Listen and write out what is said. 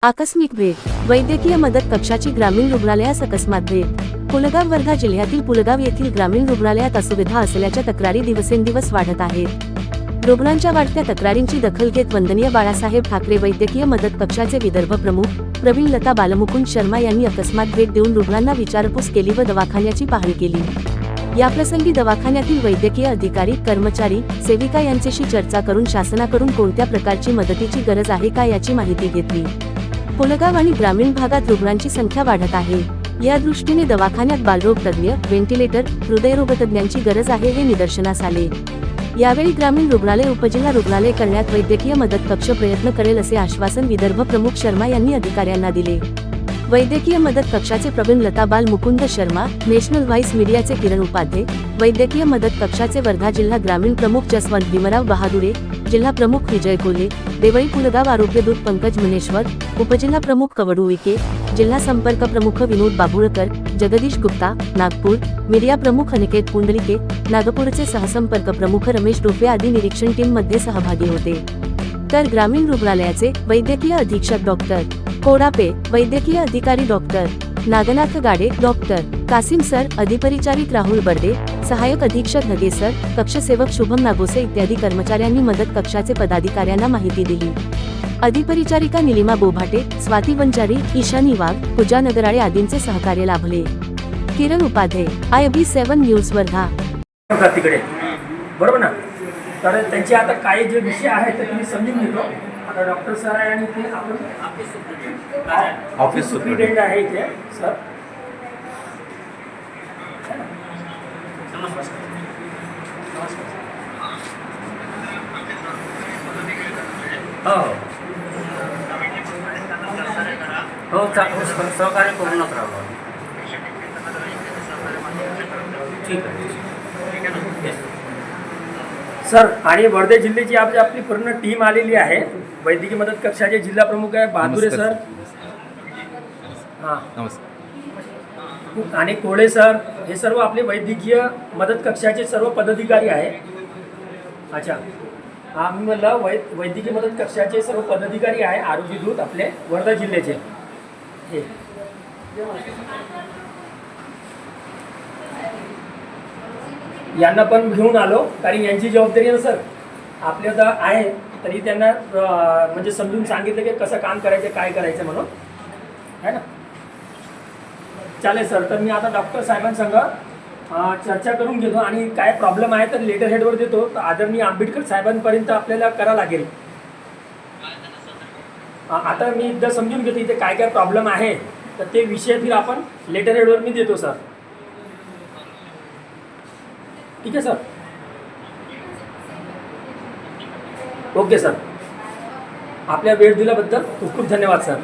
आकस्मिक भेट, वैद्यकीय मदत कक्षाची ग्रामीण रुग्णालयास अकस्मात भेट। पुलगाव वर्धा जिल्ह्यातील पुलगाव येथील ग्रामीण रुग्णालयात असुविधा असल्याच्या तक्रारी दिवसेंदिवस वाढत आहेत। रुग्णांच्या वाढत्या तक्रारींची दखल घेत वंदनीय बाळासाहेब ठाकरे वैद्यकीय मदत कक्षाचे विदर्भ प्रमुख प्रवीण लता बालमुकुंद शर्मा यांनी अकस्मात भेट देऊन रुग्णांना विचारपूस केली व दवाखान्याची पाहणी केली। याप्रसंगी दवाखान्यातील वैद्यकीय अधिकारी, कर्मचारी, सेविका यांच्याशी चर्चा करून शासनाकडून कोणत्या प्रकारची मदतीची गरज आहे का याची माहिती घेतली। पुलगाव आणि ग्रामीण भागात रुग्णांची संख्या वाढत आहे, या दृष्टीने दवाखान्यात बालरोग तज्ञ, व्हेंटिलेटर, हृदयरोगतज्ञांची गरज आहे हे निदर्शनास आले। यावेळी ग्रामीण रुग्णालय उपजिल्हा रुग्णालय करण्यात वैद्यकीय मदत कक्ष प्रयत्न करेल असे आश्वासन विदर्भ प्रमुख शर्मा यांनी अधिकाऱ्यांना दिले। वैद्यकीय मदत कक्षाचे प्रवीण लता बालमुकुंद शर्मा, नॅशनल व्हाईस मीडियाचे किरण उपाध्ये, वैद्यकीय मदत कक्षाचे वर्धा जिल्हा ग्रामीण प्रमुख जसवंत भीमराव बहादुरे, जिल्हा प्रमुख विजय कोल्हे, देवळी पुलगाव आरोग्यदूत पंकज मुनेश्वर, उपजिल्हा प्रमुख कवडू विके, जिल्हा संपर्क प्रमुख विनोद बाबुळकर, जगदीश गुप्ता, नागपूर, मीडिया प्रमुख अनिकेत पुंडलिके, नागपूरचे सहसंपर्क प्रमुख रमेश डोफे आदी निरीक्षण टीम मध्ये सहभागी होते। तर ग्रामीण रुग्णालयाचे वैद्यकीय अधीक्षक डॉक्टर कोडापे, वैद्यकीय अधिकारी doctor Nagnath Gade, doctor Kasim sir, अधिपरिचारिक राहुल बर्डे, सहाय्यक अधीक्षक नगेसर, कक्षसेवक शुभम नागोसे इत्यादी कर्मचाऱ्यांनी मदत कक्षाचे पदाधिकाऱ्यांना माहिती दिली। अधिपरिचारिका निलिमा बोभाटे, स्वाती वंजारी, ईशानी वाघ, पूजा नगराळे आदींचे सहकार्य लाभले। किरण उपाध्ये, IB7 न्यूज वर्धा। तिकडे बरोबर ना, तर त्यांचे आता काय जे विषय आहेत ते तुम्ही समजून घेतो। आता डॉक्टर सर आहे आणि ते आपण ऑफिस सुप्रिटेंडेंट आहे इथे सर। हो सहकार्य करूनच राहावं। ठीक आहे सर। आणि वर्धा जिल्ह्याची आपली पूर्ण टीम आलेली आहे। वैद्यकीय मदत कक्षाचे जिल्हा प्रमुख आहे बहादुरे सर, हां नमस्कार, आणि कोळे सर, हे सर्व आपले वैद्यकीय मदत कक्षाचे सर्व पदाधिकारी आहे। अच्छा, आम्ही म्हणलं वैद्यकीय मदत कक्षाचे सर्व पदाधिकारी आहे, आरोग्यदूत आपले वर्धा जिल्ह्याचे हे। यांना पण घेऊन आलो कारण यांची जबाबदारी आहे ना सर आपल्या तर आहे, तरी त्यांना म्हणजे समजून सांगितलं की कसं काम करायचं, काय करायचं म्हणून, है ना। चालेल सर, तर मी आता डॉक्टर साहेबांसंग चर्चा करून घेतो आणि काय प्रॉब्लेम आहे तर लेटर हेडवर देतो। तर आदरणीय आंबेडकर साहेबांपर्यंत आपल्याला करावं लागेल। आता मी एकदा समजून घेतो इथे काय काय प्रॉब्लेम आहे, तर ते विषय फिर आपण लेटर हेडवर मी देतो सर। ठीक आहे सर, ओके सर। आपल्या वेळ दिल्याबद्दल खूप खूप धन्यवाद सर।